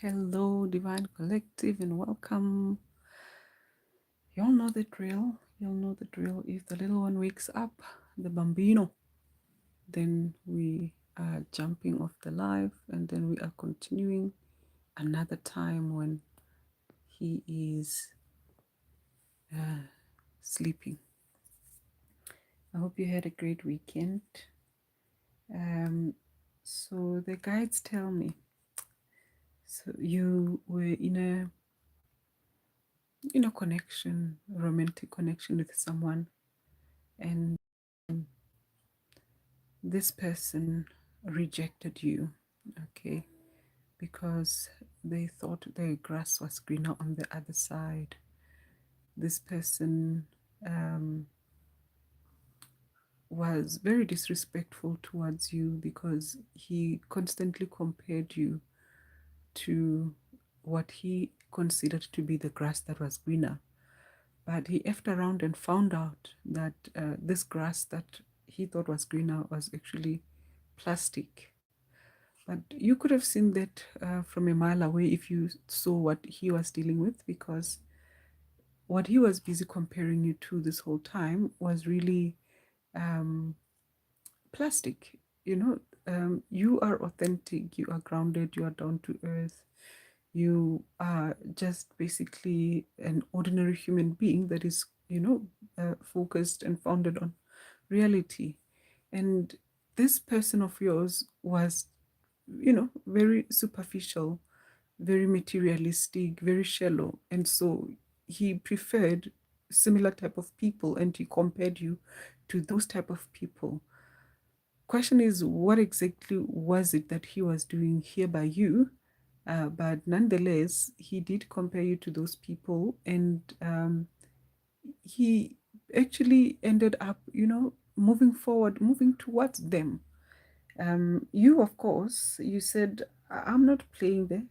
Hello, Divine Collective, and welcome. Y'all know the drill. You'll know the drill. If the little one wakes up, the bambino, then we are jumping off the live, and then we are continuing another time when he is sleeping. I hope you had a great weekend. So the guides tell me, so you were in a connection, romantic connection with someone, and this person rejected you, okay, because they thought the grass was greener on the other side. This person was very disrespectful towards you because he constantly compared you to what he considered to be the grass that was greener. But he effed around and found out that this grass that he thought was greener was actually plastic. But you could have seen that from a mile away if you saw what he was dealing with, because what he was busy comparing you to this whole time was really um, plastic. You are authentic, you are grounded, you are down to earth, you are just basically an ordinary human being that is, focused and founded on reality. And this person of yours was, very superficial, very materialistic, very shallow. And so he preferred similar type of people and he compared you to those type of people. Question is, what exactly was it that he was doing here by you? But nonetheless, he did compare you to those people, and he actually ended up, moving forward, moving towards them. You, of course, you said, I'm not playing there,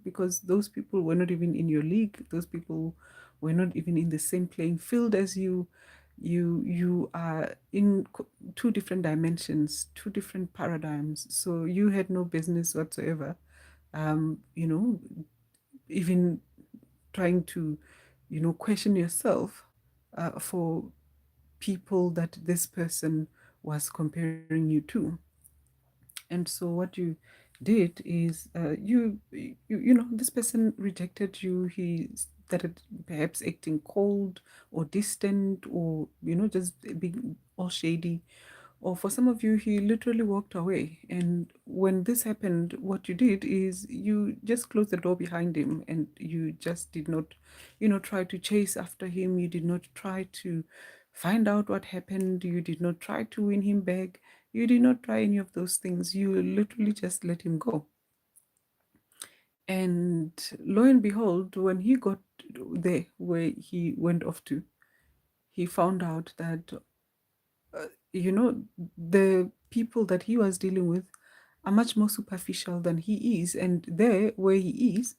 because those people were not even in your league. Those people were not even in the same playing field as you. You are in two different dimensions, two different paradigms. So you had no business whatsoever, um, you know, even trying to, question yourself for people that this person was comparing you to. And so what you did is this person rejected you. He started perhaps acting cold or distant, or just being all shady. Or for some of you, he literally walked away. And when this happened, what you did is you just closed the door behind him, and you just did not, try to chase after him. You did not try to find out what happened. You did not try to win him back. You did not try any of those things. You literally just let him go. And lo and behold, when he got there where he went off to, he found out that the people that he was dealing with are much more superficial than he is. And there where he is,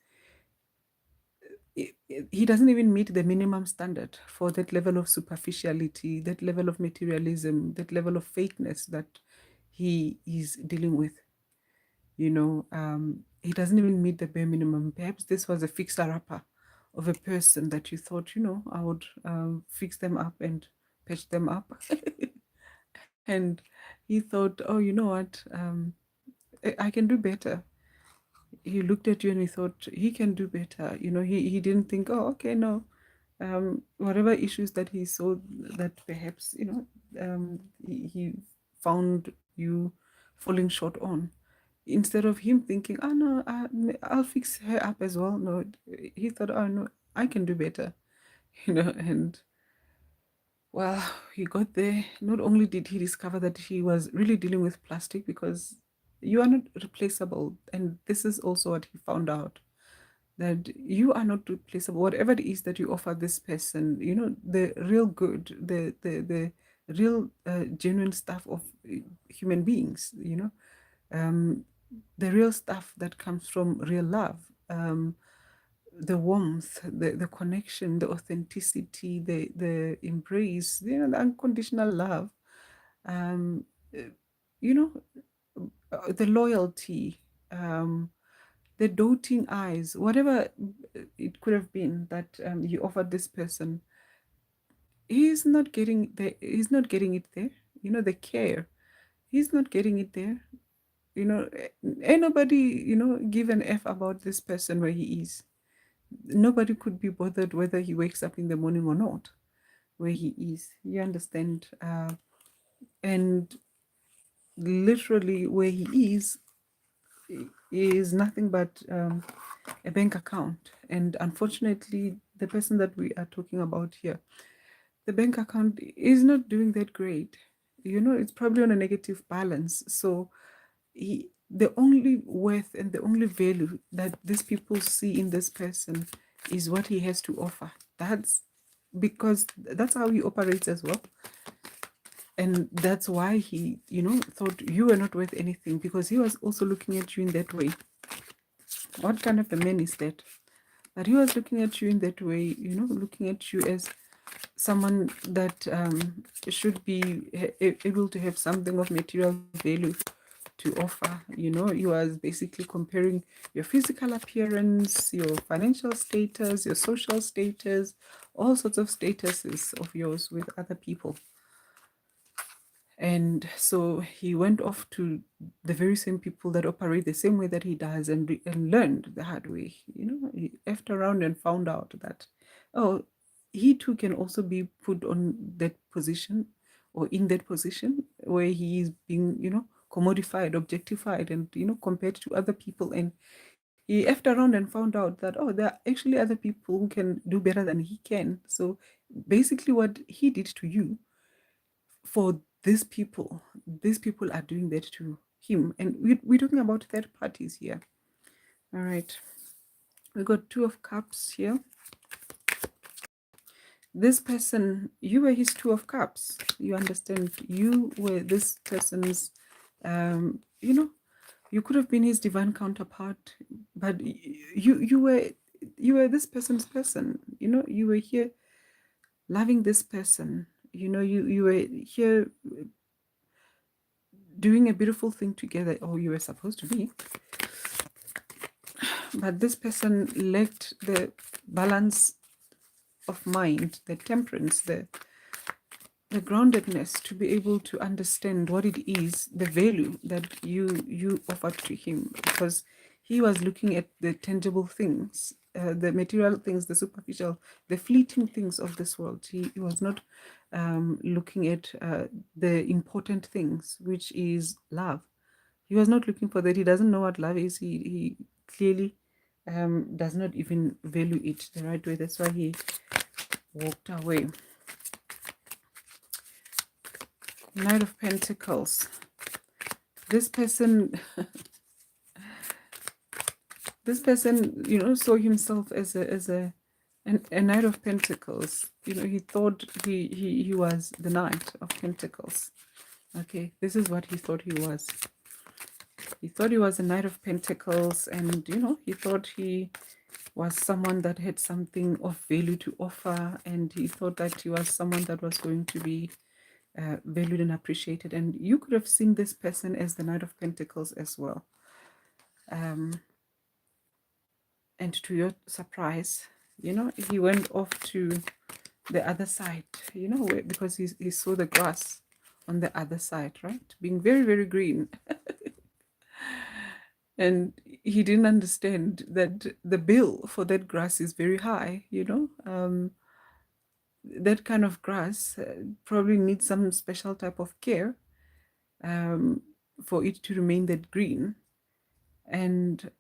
he doesn't even meet the minimum standard for that level of superficiality, that level of materialism, that level of fakeness that he is dealing with. He doesn't even meet the bare minimum. Perhaps this was a fixer-upper of a person that you thought, I would fix them up and patch them up. And he thought, oh, you know what, I can do better. He looked at you and he thought he can do better. He didn't think, oh, okay, no. Whatever issues that he saw that perhaps, he found you falling short on, instead of him thinking, oh no, I'll fix her up as well. No, he thought, oh no, I can do better, and well, he got there. Not only did he discover that he was really dealing with plastic, because you are not replaceable. And this is also what he found out, that you are not replaceable. Whatever it is that you offer this person, the real good, the real genuine stuff of human beings, the real stuff that comes from real love. The warmth, the connection, the authenticity, the embrace, the unconditional love, uh, you know, the loyalty, the doting eyes, whatever it could have been that you offered this person, he's not getting he's not getting it there. The care, he's not getting it there. Ain't nobody, give an F about this person where he is. Nobody could be bothered whether he wakes up in the morning or not, where he is. You understand? And literally where he is nothing but a bank account. And unfortunately, the person that we are talking about here, the bank account is not doing that great. It's probably on a negative balance. So the only worth and the only value that these people see in this person is what he has to offer. That's because that's how he operates as well. And that's why he, thought you were not worth anything, because he was also looking at you in that way. What kind of a man is that? That he was looking at you in that way, looking at you as someone that should be able to have something of material value to offer. He was basically comparing your physical appearance, your financial status, your social status, all sorts of statuses of yours with other people. And so he went off to the very same people that operate the same way that he does, and learned the hard way. He effed around and found out that, oh, he too can also be put on that position, or in that position where he is being, commodified, objectified, and, compared to other people. And he effed around and found out that, oh, there are actually other people who can do better than he can. So basically what he did to you, for these people are doing that to him. And we're talking about third parties here. All right, we got Two of Cups here. This person, you were his Two of Cups. You understand? You were this person's, you could have been his divine counterpart, but you were this person's person. You were here loving this person. You were here doing a beautiful thing together, or you were supposed to be. But this person lacked the balance of mind, the temperance, the groundedness to be able to understand what it is, the value that you offered to him, because he was looking at the tangible things, the material things, the superficial, the fleeting things of this world. He was not looking at the important things, which is love. He was not looking for that. He doesn't know what love is. He clearly does not even value it the right way. That's why he walked away. Knight of Pentacles. This person saw himself as a Knight of Pentacles. He thought he was the Knight of Pentacles. Okay, this is what he thought he was. He thought he was a Knight of Pentacles, and he thought he was someone that had something of value to offer, and he thought that he was someone that was going to be valued and appreciated. And you could have seen this person as the Knight of Pentacles as well. And to your surprise, he went off to the other side, because he saw the grass on the other side, right? Being very, very green. And he didn't understand that the bill for that grass is very high, that kind of grass probably needs some special type of care for it to remain that green. And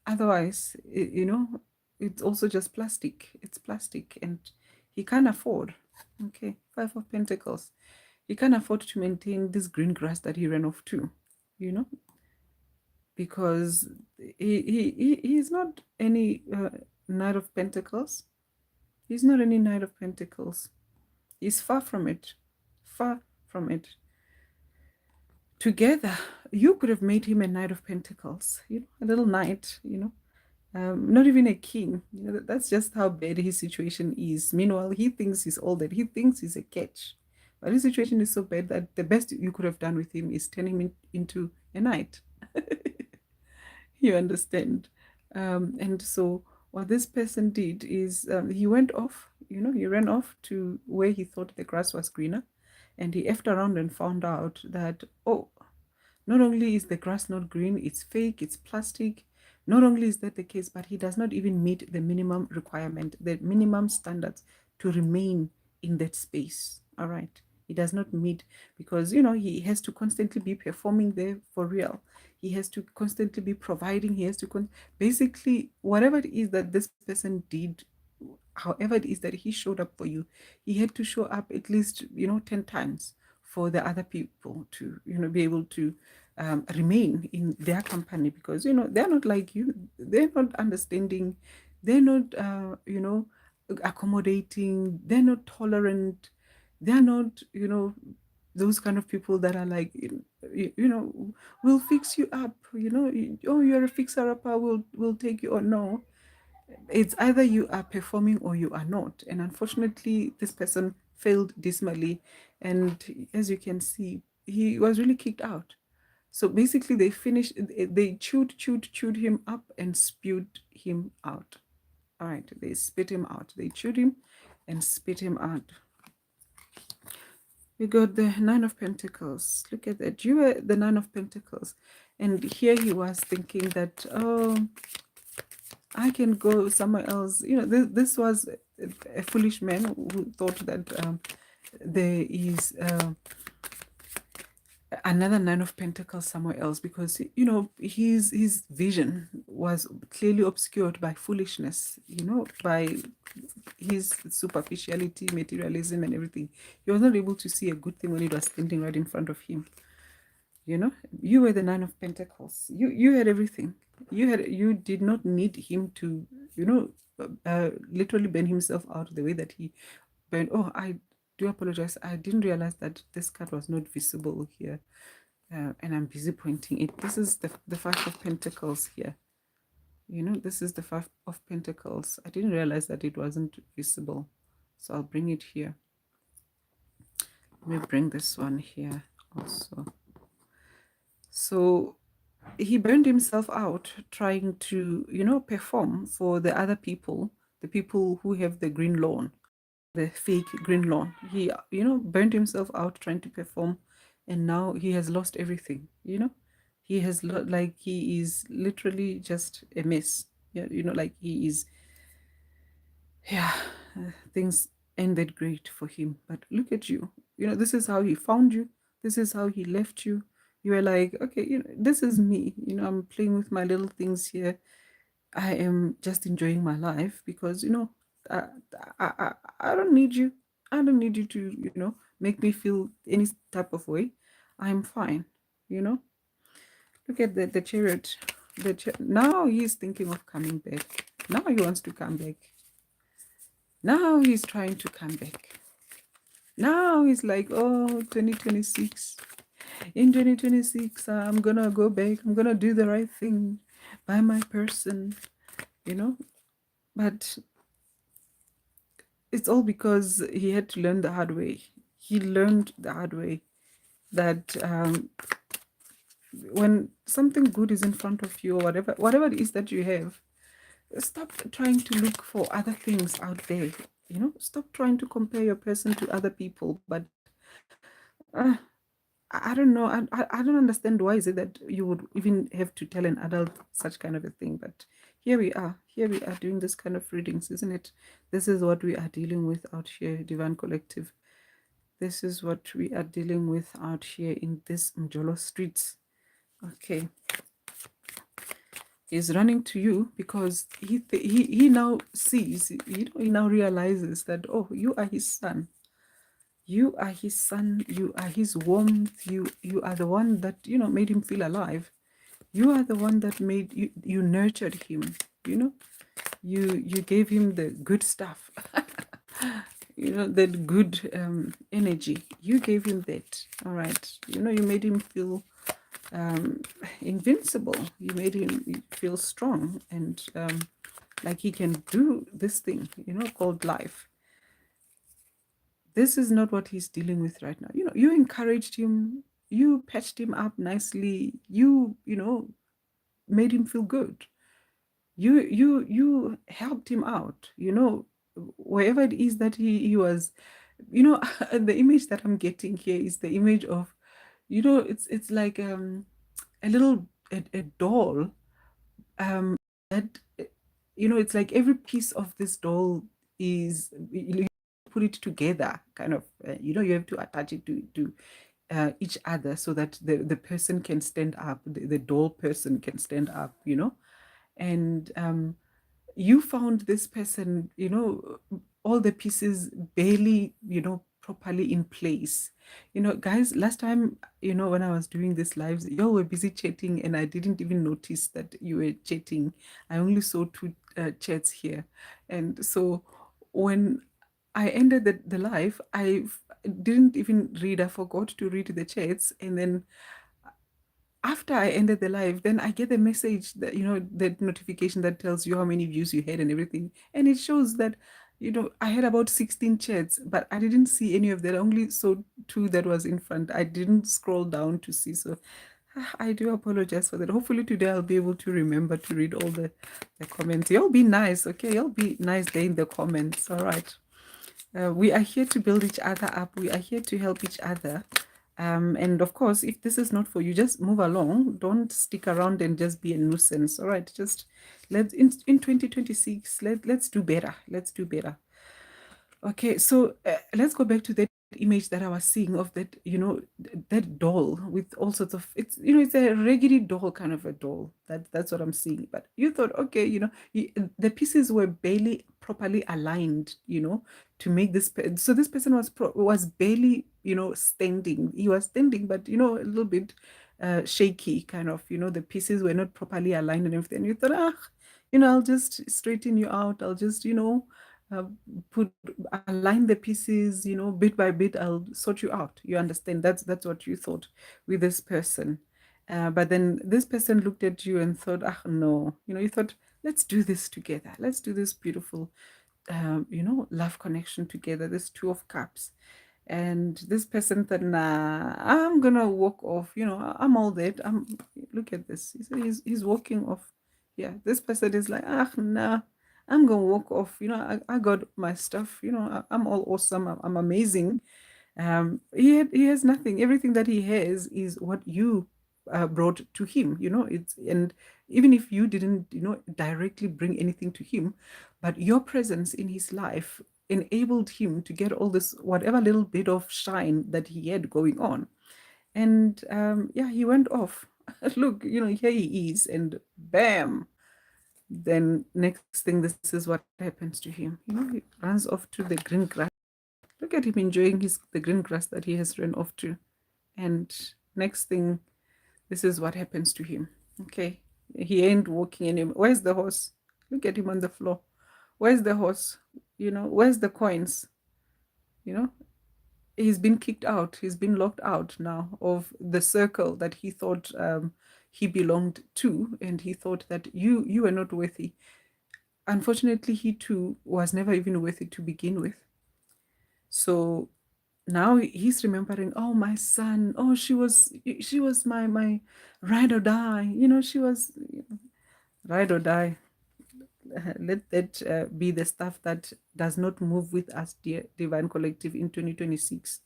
otherwise, it's also just plastic. It's plastic, and he can't afford. Okay, Five of Pentacles. He can't afford to maintain this green grass that he ran off to, because he's not any Knight of Pentacles. He's not any Knight of Pentacles. He's far from it. Far from it. Together, you could have made him a Knight of Pentacles. A little knight, not even a king. That's just how bad his situation is. Meanwhile, he thinks he's all that. He thinks he's a catch. But his situation is so bad that the best you could have done with him is turn him into a knight. You understand? And so what this person did is he went off, he ran off to where he thought the grass was greener, and he effed around and found out that, oh, not only is the grass not green, it's fake, it's plastic. Not only is that the case, but he does not even meet the minimum requirement, the minimum standards to remain in that space. All right. He does not meet, because, he has to constantly be performing there for real. He has to constantly be providing. He has to basically, whatever it is that this person did, however it is that he showed up for you, he had to show up at least 10 times for the other people to be able to remain in their company, because they're not like you. They're not understanding. They're not accommodating. They're not tolerant. They're not those kind of people that are like, we'll fix you up, oh, you're a fixer upper, we'll take you. Or no, it's either you are performing or you are not. And unfortunately, this person failed dismally. And as you can see, he was really kicked out. So basically, they chewed him up and spewed him out. All right, they spit him out. They chewed him and spit him out. We got the Nine of Pentacles. Look at that. You were the Nine of Pentacles. And here he was thinking that, oh, I can go somewhere else. This was a foolish man who thought that there is another Nine of Pentacles somewhere else, because his vision was clearly obscured by foolishness, by his superficiality, materialism, and everything. He was not able to see a good thing when it was standing right in front of him. You were the Nine of Pentacles. You had everything. You did not need him to literally burn himself out the way that he burned. Oh, I do apologize. I didn't realize that this card was not visible here, and I'm busy pointing it. This is the Five of Pentacles here. This is the Five of Pentacles. I didn't realize that it wasn't visible, so I'll bring it here. Let me bring this one here also. So he burned himself out trying to perform for the other people, the people who have the green lawn, the fake green lawn. He burned himself out trying to perform, and now he has lost everything. He has like, he is literally just a mess. Yeah, like he is. Yeah, things ended great for him, but look at you. This is how he found you. This is how he left you. You were like, okay, this is me. I'm playing with my little things here. I am just enjoying my life because I, I don't need you. I don't need you to make me feel any type of way. I'm fine. Look at the Chariot. Now he's thinking of coming back. Now he wants to come back. Now he's trying to come back. Now he's like, oh, 2026. In 2026, I'm gonna go back. I'm gonna do the right thing by my person, But it's all because he had to learn the hard way. He learned the hard way that when something good is in front of you, or whatever it is that you have, stop trying to look for other things out there. Stop trying to compare your person to other people. But I don't know. I don't understand why is it that you would even have to tell an adult such kind of a thing. But here we are. Here we are doing this kind of readings, isn't it? This is what we are dealing with out here, Divine Collective. This is what we are dealing with out here in this Mjolo streets. Okay. He's running to you because he now sees, he now realizes that, oh, you are his son. You are his son. You are his warmth. You are the one that made him feel alive. You are the one that made you nurtured him. You gave him the good stuff. That good energy. You gave him that. All right. You made him feel invincible. You made him feel strong and like he can do this thing, called life. This is not what he's dealing with right now. You encouraged him, you patched him up nicely, you made him feel good. You helped him out, wherever it is that he was, the image that I'm getting here is the image of, it's like a little a doll, that it's like every piece of this doll is, put it together, kind of, you have to attach it to each other so that the person can stand up, the doll person can stand up, and you found this person, all the pieces barely, properly in place. Guys, last time, when I was doing this lives, y'all were busy chatting and I didn't even notice that you were chatting. I only saw two chats here. And so when I ended the live, didn't even read, I forgot to read the chats. And then after I ended the live, then I get the message that, the notification that tells you how many views you had and everything. And it shows that, I had about 16 chats, but I didn't see any of that. I only saw two that was in front. I didn't scroll down to see. So I do apologize for that. Hopefully today I'll be able to remember to read all the comments. Y'all be nice, okay? Y'all be nice there in the comments. All right. We are here to build each other up. We are here to help each other. And of course, if this is not for you, just move along. Don't stick around and just be a nuisance. All right, just in 2026, let's do better. Let's do better. Okay, so let's go back to that image that I was seeing of that, that doll with all sorts of, it's a raggedy doll, kind of a doll. That's what I'm seeing. But you thought, okay, the pieces were barely properly aligned, to make this. So this person was barely, standing. He was standing, but a little bit shaky, kind of. The pieces were not properly aligned and everything. And you thought, I'll just straighten you out. I'll just, uh, put align the pieces, bit by bit. I'll sort you out. You understand? That's what you thought with this person. But then this person looked at you and thought, no, you thought, let's do this together. Let's do this beautiful, love connection together. This Two of Cups. And this person thought, nah, I'm gonna walk off. I'm all that. Look at this. He's walking off. Yeah, this person is like, nah, I'm gonna walk off. I got my stuff. I'm all awesome. I'm amazing. He has nothing. Everything that he has is what you brought to him. And even if you didn't, directly bring anything to him, but your presence in his life enabled him to get all this, whatever little bit of shine that he had going on. And yeah, he went off. Look, here he is, and bam. Then next thing, this is what happens to him. He runs off to the green grass. Look at him enjoying the green grass that he has run off to. And next thing, this is what happens to him. Okay, he ain't walking anymore. Where's the horse? Look at him on the floor. Where's the horse? Where's the coins? He's been kicked out. He's been locked out now of the circle that he thought he belonged to, and he thought that you were not worthy. Unfortunately, he too was never even worthy to begin with. So now he's remembering, oh, my son, oh, she was my ride or die. She was ride or die. Let that be the stuff that does not move with us, dear Divine Collective, in 2026.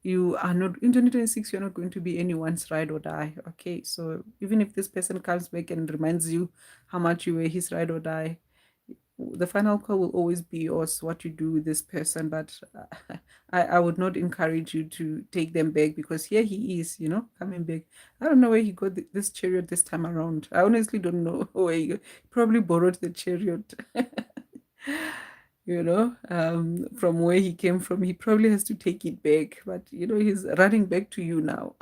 You are not, in 2026, you're not going to be anyone's ride or die. Okay, so even if this person comes back and reminds you how much you were his ride or die, the final call will always be yours, what you do with this person. But I would not encourage you to take them back, because here he is, coming back. I don't know where he got this chariot this time around. I honestly don't know where he probably borrowed the chariot. From where he came from. He probably has to take it back, but he's running back to you now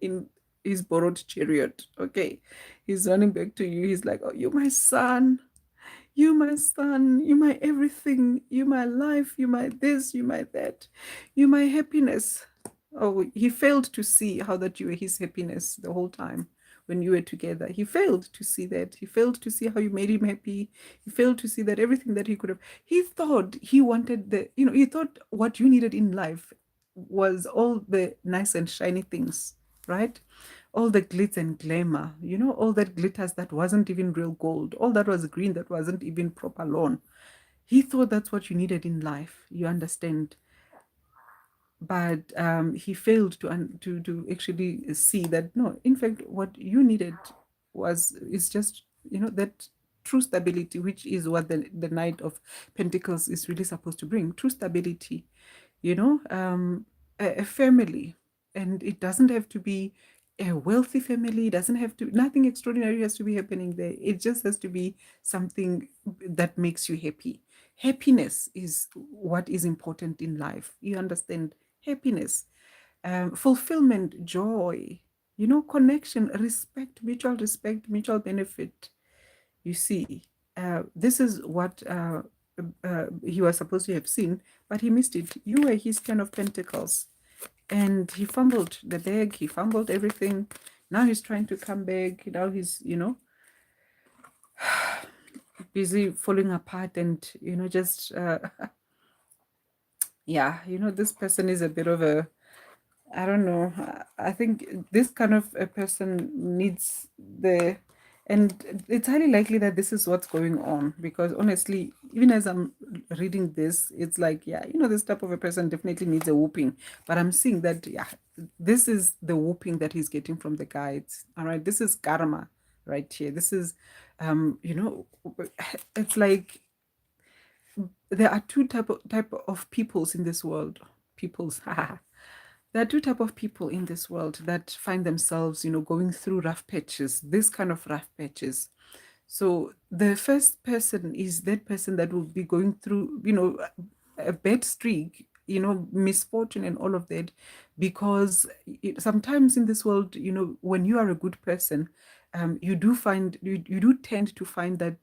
in his borrowed chariot. Okay, he's running back to you. He's like, oh, you my son, you my son, you my everything, you my life, you my this, you my that, you my happiness. Oh, he failed to see how that you were his happiness the whole time when you were together. He failed to see that. He failed to see how you made him happy. He failed to see that everything that he could have. He thought he wanted he thought what you needed in life was all the nice and shiny things, right? all the glitz and glamour, all that glitters that wasn't even real gold, all that was green that wasn't even proper lawn. He thought that's what you needed in life, you understand. But he failed to actually see that no, in fact, what you needed is just that true stability, which is what the Knight of Pentacles is really supposed to bring. True stability, a family, and it doesn't have to be a wealthy family. It doesn't have to, nothing extraordinary has to be happening there. It just has to be something that makes you happy. Happiness is what is important in life, you understand. Happiness, fulfillment, joy, connection, respect, mutual benefit. You see, this is what he was supposed to have seen, but he missed it. You were his 10 of Pentacles, and he fumbled the bag, he fumbled everything. Now he's trying to come back. Now he's, busy falling apart, and, just, yeah, this person is a bit of a, I don't know. I think this kind of a person needs and it's highly likely that this is what's going on, because honestly, even as I'm reading this, it's like, yeah, this type of a person definitely needs a whooping. But I'm seeing that, yeah, this is the whooping that he's getting from the guides. All right, this is karma right here. This is, it's like there are two type of peoples in this world. Peoples. There are two type of people in this world that find themselves, going through rough patches, this kind of rough patches. So the first person is that person that will be going through, a bad streak, misfortune and all of that, because sometimes in this world, when you are a good person, you do tend to find that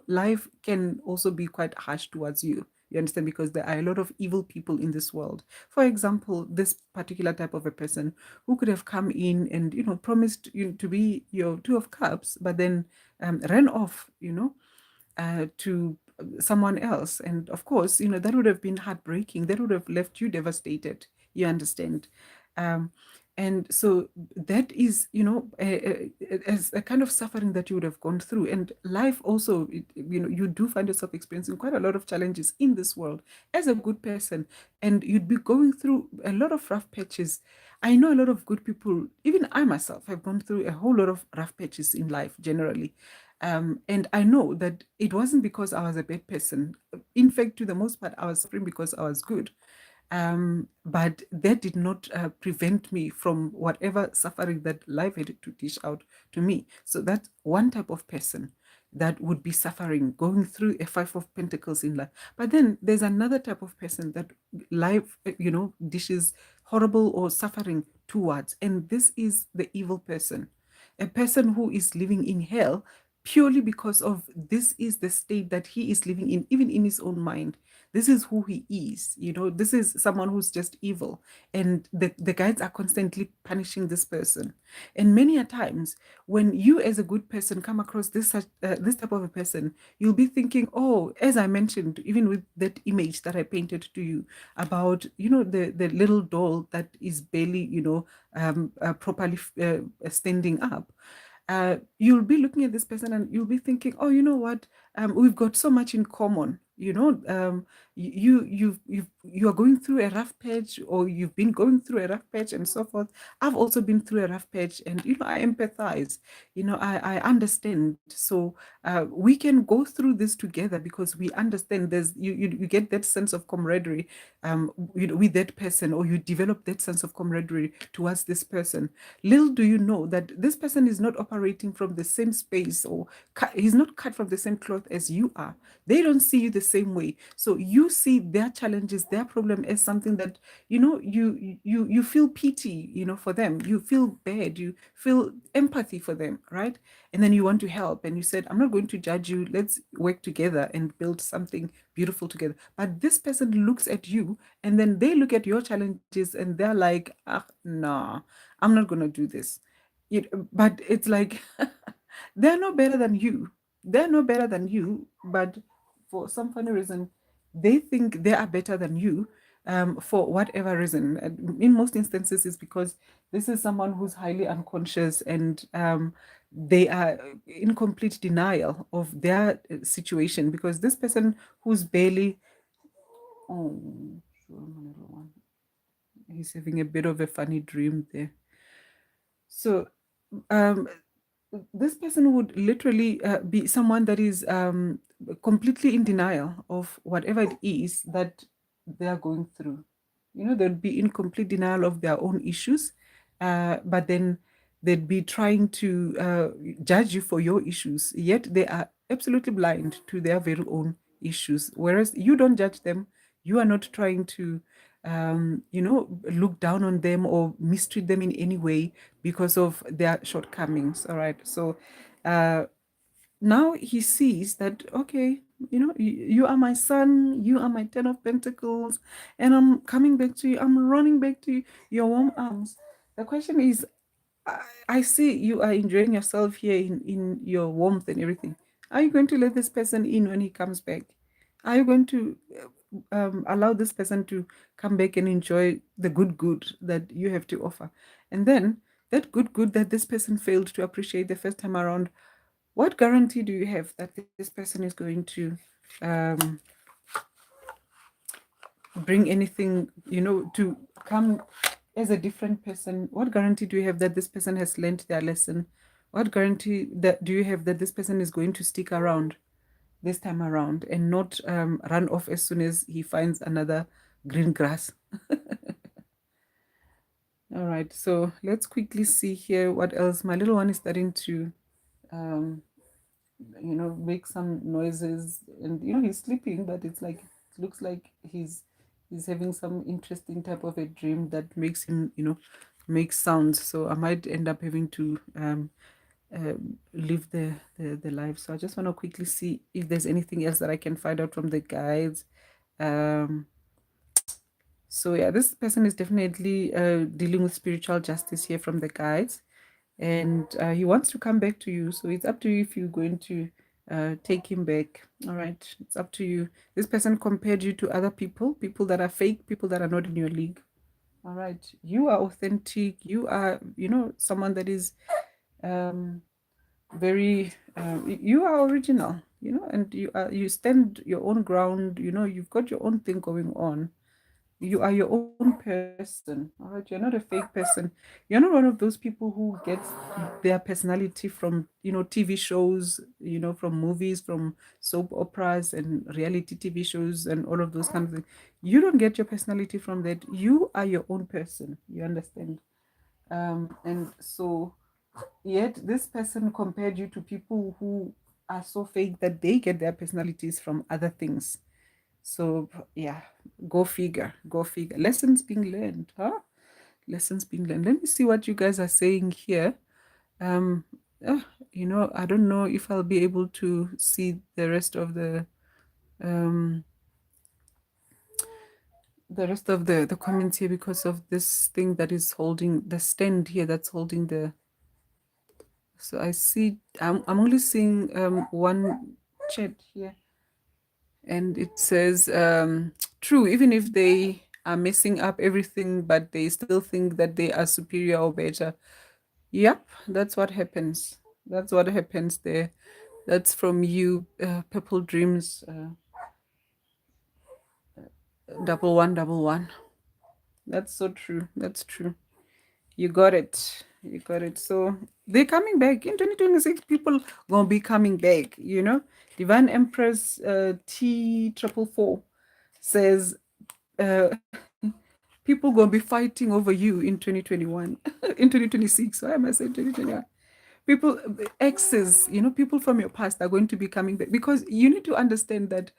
life can also be quite harsh towards you. You understand, because there are a lot of evil people in this world. For example, this particular type of a person who could have come in and promised you to be your Two of Cups, but then ran off, to someone else. And of course, that would have been heartbreaking. That would have left you devastated. You understand? Um, and so that is, as a kind of suffering that you would have gone through. And life also, you do find yourself experiencing quite a lot of challenges in this world as a good person. And you'd be going through a lot of rough patches. I know a lot of good people, even I myself have gone through a whole lot of rough patches in life generally. And I know that it wasn't because I was a bad person. In fact, to the most part, I was suffering because I was good. But that did not prevent me from whatever suffering that life had to dish out to me. So that's one type of person that would be suffering, going through a Five of Pentacles in life. But then there's another type of person that life, dishes horrible or suffering towards. And this is the evil person, a person who is living in hell purely because of this is the state that he is living in, even in his own mind. This is who he is. This is someone who's just evil. And the guides are constantly punishing this person. And many a times, when you as a good person come across this type of a person, you'll be thinking, oh, as I mentioned, even with that image that I painted to you about, the little doll that is barely, properly standing up. You'll be looking at this person and you'll be thinking, oh, you know what? We've got so much in common. You are going through a rough patch, or you've been going through a rough patch, and so forth. I've also been through a rough patch, and I empathize. I understand. So we can go through this together because we understand. You get that sense of camaraderie, with that person, or you develop that sense of camaraderie towards this person. Little do you know that this person is not operating from the same space, or he's not cut from the same cloth as you are. They don't see you the same way. So you see their challenges, their problem as something that, you feel pity, for them. You feel bad. You feel empathy for them, right? And then you want to help. And you said, I'm not going to judge you. Let's work together and build something beautiful together. But this person looks at you, and then they look at your challenges, and they're like, ah, nah, I'm not going to do this. But it's like, they're no better than you. They're no better than you, but for some funny reason, they think they are better than you. for whatever reason. In most instances, it's because this is someone who's highly unconscious, and they are in complete denial of their situation, because this person who's barely, oh, sure, my little one, he's having a bit of a funny dream there. So, um, this person would literally be someone that is completely in denial of whatever it is that they are going through. You know, they'd be in complete denial of their own issues, but then they'd be trying to judge you for your issues, yet they are absolutely blind to their very own issues. Whereas you don't judge them, you are not trying to, look down on them or mistreat them in any way because of their shortcomings. All right. So, uh, now he sees that, okay, you are my son, you are my 10 of pentacles, and I'm coming back to you, I'm running back to you, your warm arms. The question is, I see you are enjoying yourself here in your warmth and everything. Are you going to let this person in when he comes back? Are you going to allow this person to come back and enjoy the good that you have to offer? And then that good that this person failed to appreciate the first time around, what guarantee do you have that this person is going to um, bring anything, to come as a different person? What guarantee do you have that this person has learned their lesson? What guarantee that do you have that this person is going to stick around this time around and not run off as soon as he finds another green grass? All right, so let's quickly see here what else. My little one is starting to um, make some noises, and he's sleeping, but it's like it looks like he's having some interesting type of a dream that makes him make sounds. So I might end up having to leave the live. So I just want to quickly see if there's anything else that I can find out from the guides. um so yeah, this person is definitely dealing with spiritual justice here from the guides, and he wants to come back to you. So it's up to you if you're going to take him back. All right, it's up to you. This person compared you to other people that are fake, people that are not in your league. All right, you are authentic. You are, someone that is um, very. You are original. And you stand your own ground. You've got your own thing going on. You are your own person. All right, you're not a fake person. You're not one of those people who gets their personality from TV shows, from movies, from soap operas and reality TV shows and all of those kinds of things. You don't get your personality from that. You are your own person. You understand? And so, yet this person compared you to people who are so fake that they get their personalities from other things. So yeah, go figure, go figure. Lessons being learned, huh? Lessons being learned. Let me see what you guys are saying here. Um, uh, I don't know if I'll be able to see the rest of um the comments here because of this thing that is holding the stand here that's holding the. So I see I'm only seeing one chat here, and it says true, even if they are messing up everything, but they still think that they are superior or better. Yep, that's what happens. That's what happens there. That's from you, Purple Dreams, 1111. That's so true. That's true. You got it. You got it. So they're coming back in 2026. People gonna be coming back. Divine Empress T444 says people gonna be fighting over you in 2021, in 2026. Why am I saying 2021? People, exes, people from your past are going to be coming back, because you need to understand that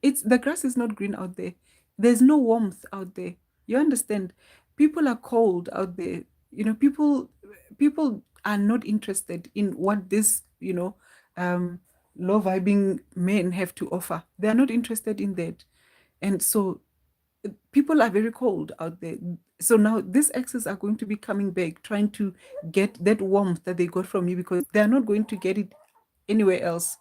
it's the grass is not green out there. There's no warmth out there. You understand? People are cold out there. People are not interested in what this low vibing men have to offer. They are not interested in that. And so people are very cold out there. So now these exes are going to be coming back, trying to get that warmth that they got from you, because they are not going to get it anywhere else.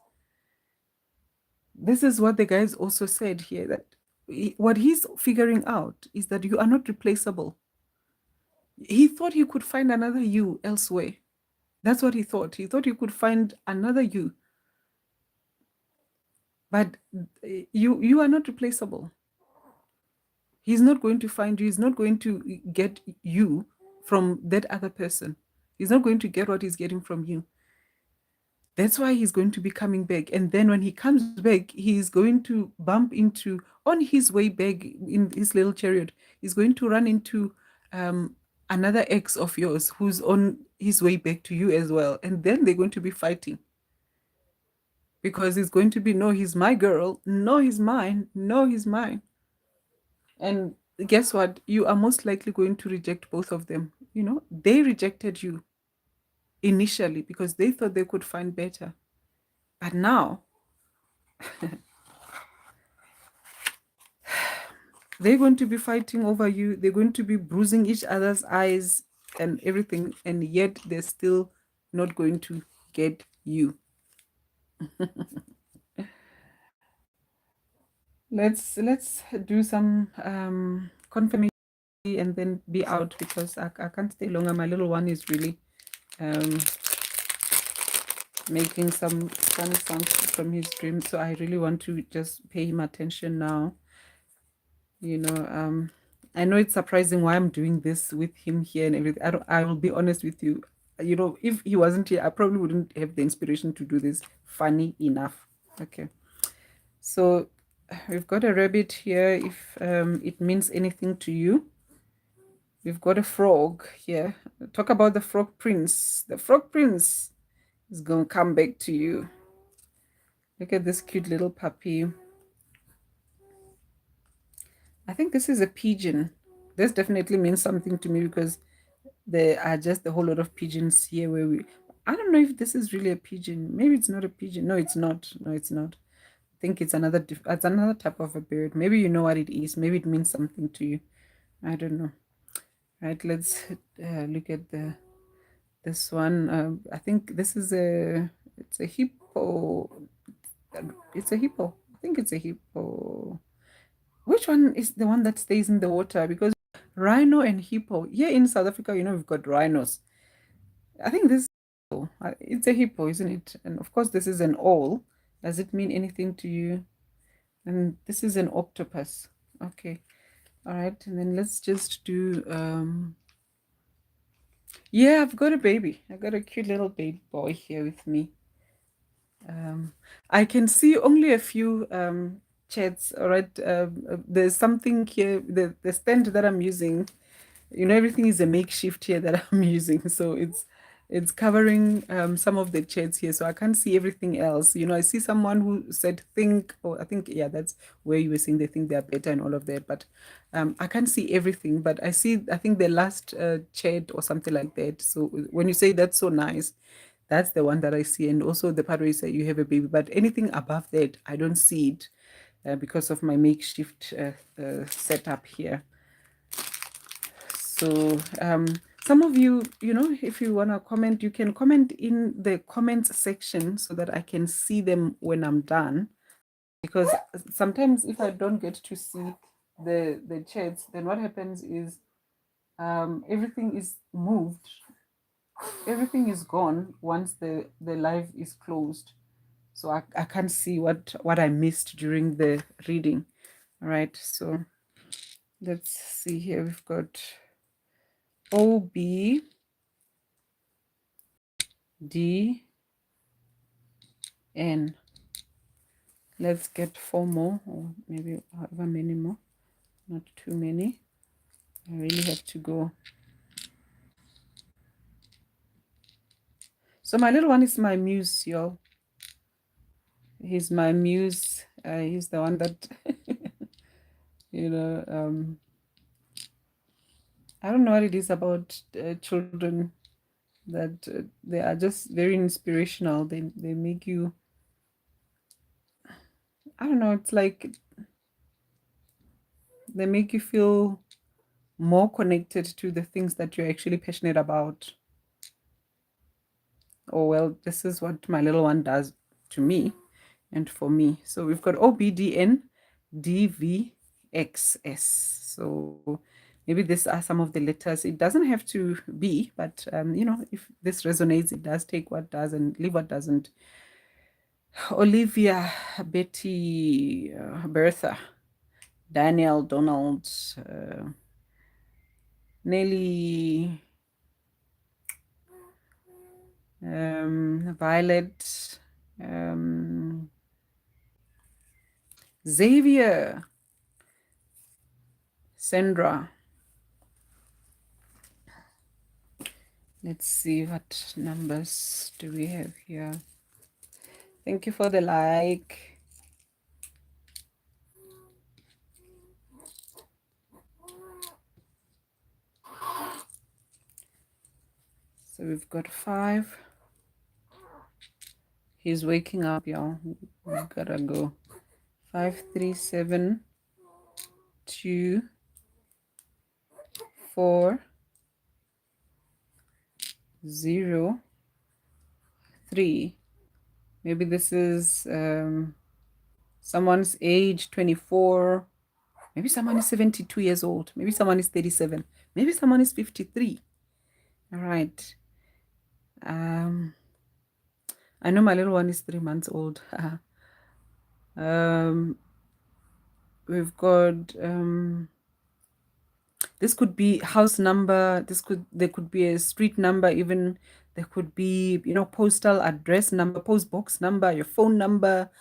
This is what the guys also said here, that what he's figuring out is that you are not replaceable. He thought he could find another you elsewhere. That's what he thought. He thought he could find another you, but you are not replaceable. He's not going to find you. He's not going to get you from that other person. He's not going to get what he's getting from you. That's why he's going to be coming back. And then when he comes back, he's going to bump into, on his way back in his little chariot, he's going to run into another ex of yours who's on his way back to you as well. And then they're going to be fighting. Because it's going to be, no, he's my girl. No, he's mine. No, he's mine. And guess what? You are most likely going to reject both of them. You know, they rejected you initially because they thought they could find better. But now, they're going to be fighting over you. They're going to be bruising each other's eyes and everything. And yet they're still not going to get you. Let's do some confirmation and then be out because I can't stay longer. My little one is really making some funny sounds from his dream, so I really want to just pay him attention now. You know, I know it's surprising why I'm doing this with him here and everything. I will be honest with you. You know, if he wasn't here, I probably wouldn't have the inspiration to do this. Funny enough. Okay. So we've got a rabbit here, if it means anything to you. We've got a frog here. Talk about the frog prince. The frog prince is going to come back to you. Look at this cute little puppy. I think this is a pigeon. This definitely means something to me because there are just a whole lot of pigeons here where I don't know if this is really a pigeon. Maybe it's not a pigeon. No, it's not. No, it's not. I think it's another type of a bird. Maybe you know what it is. Maybe it means something to you. I don't know. Right, let's look at this one. I think this is it's a hippo. It's a hippo. I think it's a hippo. Which one is the one that stays in the water? Because rhino and hippo. Here in South Africa, you know, we've got rhinos. I think this it's a hippo, isn't it? And of course, this is an owl. Does it mean anything to you? And this is an octopus. Okay. All right. And then let's just do yeah, I've got a baby. I got a cute little baby boy here with me. I can see only a few chats. All right. There's something here. The stand that I'm using, you know, everything is a makeshift here that I'm using. So it's covering some of the chats here. So I can't see everything else. You know, I see someone who said think, or I think, yeah, that's where you were saying they think they're better and all of that. But I can't see everything. But I think the last chat or something like that. So when you say that's so nice, that's the one that I see. And also the part where you say you have a baby. But anything above that, I don't see it because of my makeshift setup here. So some of you, you know, if you want to comment, you can comment in the comments section so that I can see them when I'm done. Because sometimes if I don't get to see the chats, then what happens is everything is moved. Everything is gone once the live is closed. So I can't see what I missed during the reading. All right, so let's see here. We've got OB D N. Let's get 4 more, or maybe however many more, not too many. I really have to go. So my little one is my muse, y'all. He's my muse. He's the one that you know, I don't know what it is about children that they are just very inspirational. They make you, I don't know, it's like they make you feel more connected to the things that you're actually passionate about. Oh, well, this is what my little one does to me and for me. So we've got OBDN, DV, XS. So maybe these are some of the letters. It doesn't have to be, but if this resonates, it does. Take what does and leave what doesn't. Olivia, Betty, Bertha, Daniel, Donald, Nelly, Violet, Xavier, Sandra. Let's see what numbers do we have here. Thank you for the like. So we've got 5. He's waking up, y'all. We gotta go. 5, 3, 7, 2, 4, 0, 3. Maybe this is someone's age, 24. Maybe someone is 72 years old. Maybe someone is 37. Maybe someone is 53. All right. I know my little one is 3 months old. We've got this could be house number. There could be a street number, even there could be postal address number, post box number, your phone number.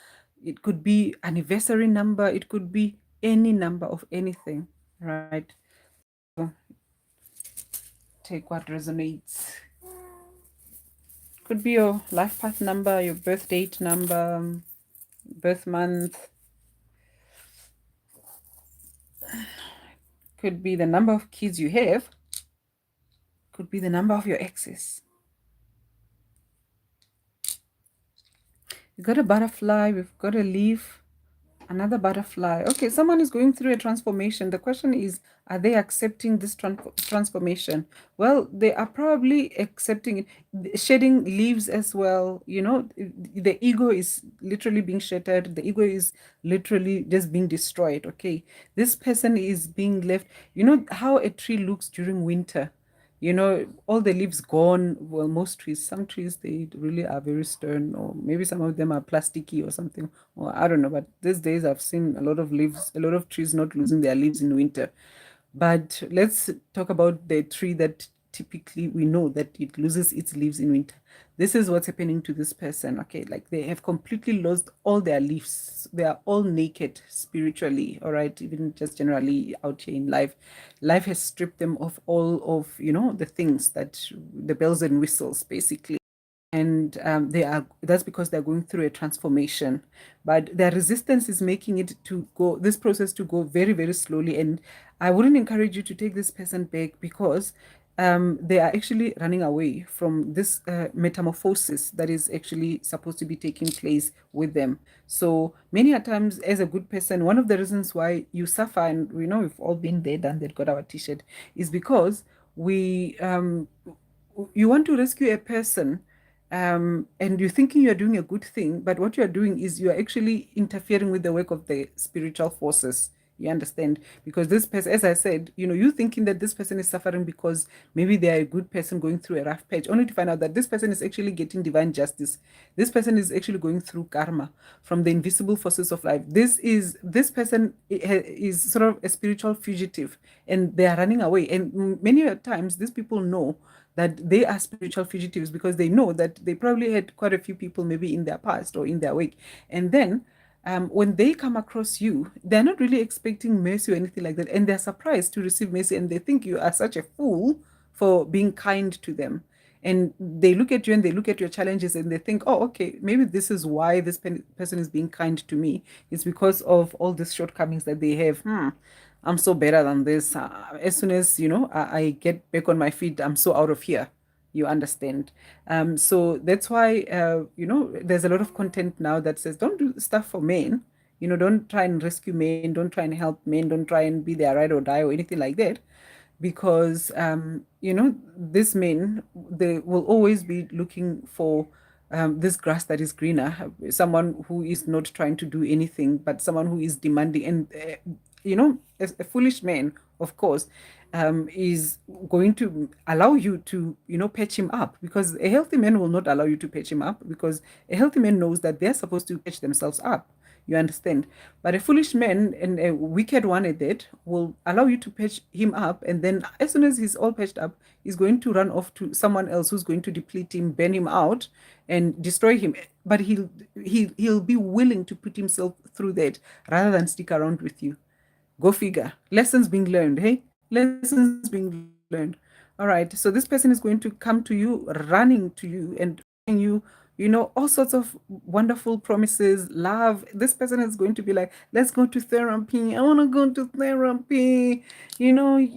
It could be anniversary number. It could be any number of anything, right? So take what resonates. Could be your life path number, your birth date number, birth month. Could be the number of kids you have. Could be the number of your exes. We've got a butterfly. We've got a leaf. Another butterfly. Okay, someone is going through a transformation. The question is, are they accepting this transformation? Well, they are probably accepting it, shedding leaves as well. The ego is literally being shattered. The ego is literally just being destroyed. Okay, this person is being left. You know how a tree looks during winter? All the leaves gone. Well, most trees, some trees, they really are very stern, or maybe some of them are plasticky or something, or I don't know. But these days I've seen a lot of trees not losing their leaves in winter. But let's talk about the tree that typically we know that it loses its leaves in winter. This is what's happening to this person. Okay, like they have completely lost all their leaves. They are all naked spiritually, all right, even just generally out here in life. Life has stripped them of all of the things, that the bells and whistles basically. And that's because they're going through a transformation, but their resistance is making this process to go very, very slowly. And I wouldn't encourage you to take this person back, because they are actually running away from this metamorphosis that is actually supposed to be taking place with them. So many a times, as a good person, one of the reasons why you suffer, and we know we've all been there, done that, got our t-shirt, is because you want to rescue a person, and you're thinking you're doing a good thing, but what you're doing is you're actually interfering with the work of the spiritual forces. You understand? Because this person, as I said, you thinking that this person is suffering because maybe they are a good person going through a rough patch, only to find out that this person is actually getting divine justice. This person is actually going through karma from the invisible forces of life. This person is sort of a spiritual fugitive, and they are running away. And many times, these people know that they are spiritual fugitives, because they know that they probably had quite a few people maybe in their past or in their wake. And then when they come across you, they're not really expecting mercy or anything like that. And they're surprised to receive mercy, and they think you are such a fool for being kind to them. And they look at you and they look at your challenges and they think, oh, okay, maybe this is why this person is being kind to me. It's because of all these shortcomings that they have. I'm so better than this. As soon as, I get back on my feet, I'm so out of here. You understand? So that's why, there's a lot of content now that says, don't do stuff for men. Don't try and rescue men. Don't try and help men. Don't try and be their ride or die or anything like that. Because, these men, they will always be looking for this grass that is greener, someone who is not trying to do anything, but someone who is demanding. And a foolish man, of course, is going to allow you to, patch him up, because a healthy man will not allow you to patch him up, because a healthy man knows that they're supposed to patch themselves up. You understand? But a foolish man, and a wicked one at that, will allow you to patch him up, and then as soon as he's all patched up, he's going to run off to someone else who's going to deplete him, burn him out, and destroy him. But he'll be willing to put himself through that rather than stick around with you. Go figure. Lessons being learned, hey? Lessons being learned. All right. So this person is going to come to you, running to you, and offering you, all sorts of wonderful promises, love. This person is going to be like, let's go to therapy. I want to go to therapy. You know,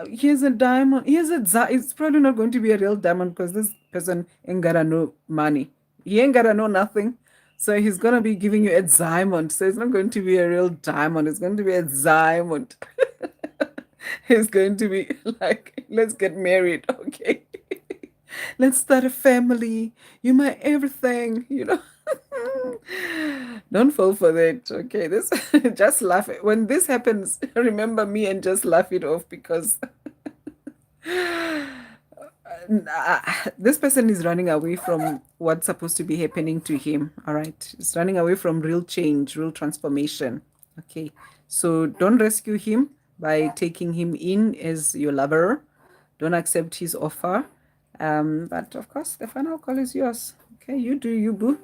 here's a diamond. It's probably not going to be a real diamond, because this person ain't got no money. He ain't got to know nothing. So he's going to be giving you a diamond. So it's not going to be a real diamond. It's going to be a diamond. It's going to be like, let's get married, okay? Let's start a family. You're my everything. Don't fall for that, okay? This just laugh. When this happens, remember me and just laugh it off, because this person is running away from what's supposed to be happening to him. All right. He's running away from real change, real transformation. Okay. So don't rescue him by taking him in as your lover. Don't accept his offer. But of course, the final call is yours. Okay. You do you, boo.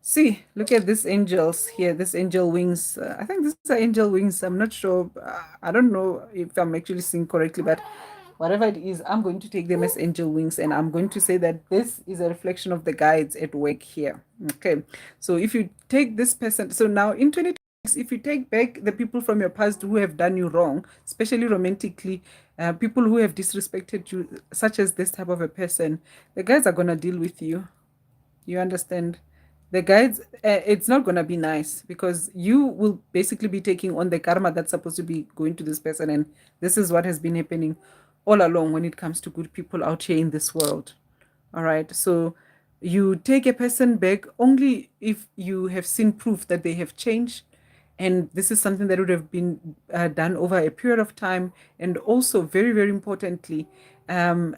See, look at these angels here, this angel wings. I think these are angel wings. I'm not sure. I don't know if I'm actually seeing correctly, but whatever it is, I'm going to take them as angel wings, and I'm going to say that this is a reflection of the guides at work here. Okay. So if you take this person, so now in 2026, if you take back the people from your past who have done you wrong, especially romantically, people who have disrespected you, such as this type of a person, the guides are going to deal with you. You understand? The guides, it's not going to be nice, because you will basically be taking on the karma that's supposed to be going to this person. And this is what has been happening all along when it comes to good people out here in this world. All right. So you take a person back only if you have seen proof that they have changed. And this is something that would have been done over a period of time. And also, very, very importantly, um,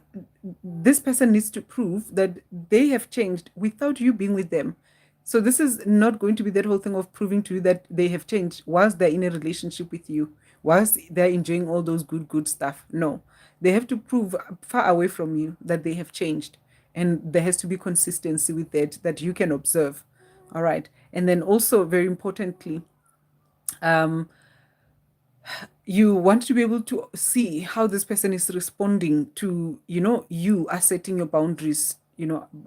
this person needs to prove that they have changed without you being with them. So this is not going to be that whole thing of proving to you that they have changed whilst they're in a relationship with you, whilst they're enjoying all those good stuff. No, they have to prove far away from you that they have changed. And there has to be consistency with that you can observe. All right. And then also, very importantly, um, you want to be able to see how this person is responding to, you are setting your boundaries,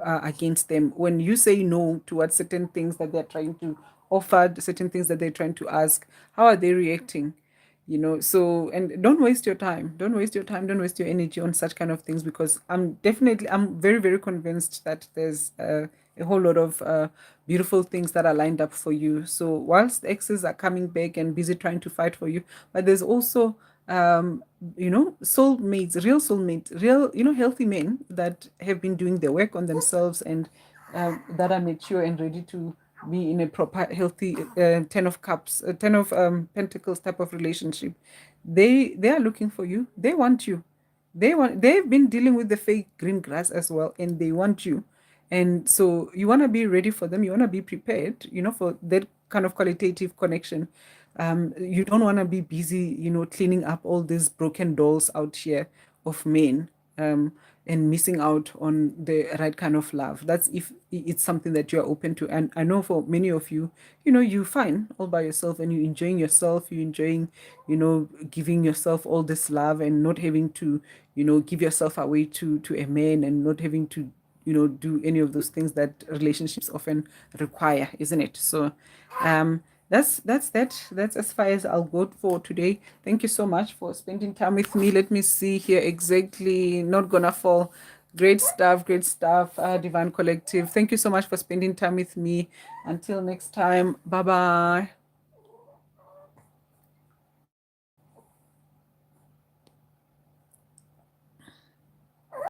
against them. When you say no towards certain things that they're trying to offer, certain things that they're trying to ask, how are they reacting? So, and don't waste your time. Don't waste your time. Don't waste your energy on such kind of things, because I'm very, very convinced that there's a whole lot of beautiful things that are lined up for you. So whilst exes are coming back and busy trying to fight for you, but there's also soulmates, real soulmates, real, healthy men that have been doing their work on themselves, and that are mature and ready to be in a proper, healthy Ten of Cups, Ten of Pentacles type of relationship. They are looking for you. They want you. They've been dealing with the fake green grass as well, and they want you. And so you want to be ready for them. You want to be prepared, for that kind of qualitative connection. You don't want to be busy, cleaning up all these broken dolls out here of men, and missing out on the right kind of love. That's if it's something that you're open to. And I know for many of you, you fine all by yourself, and you're enjoying yourself, you're enjoying, giving yourself all this love, and not having to, give yourself away to a man, and not having to, do any of those things that relationships often require, isn't it? So that's as far as I'll go for today. Thank you so much for spending time with me. Let me see here exactly. Not gonna fall. Great stuff, great stuff. Divine Collective, thank you so much for spending time with me. Until next time, bye bye.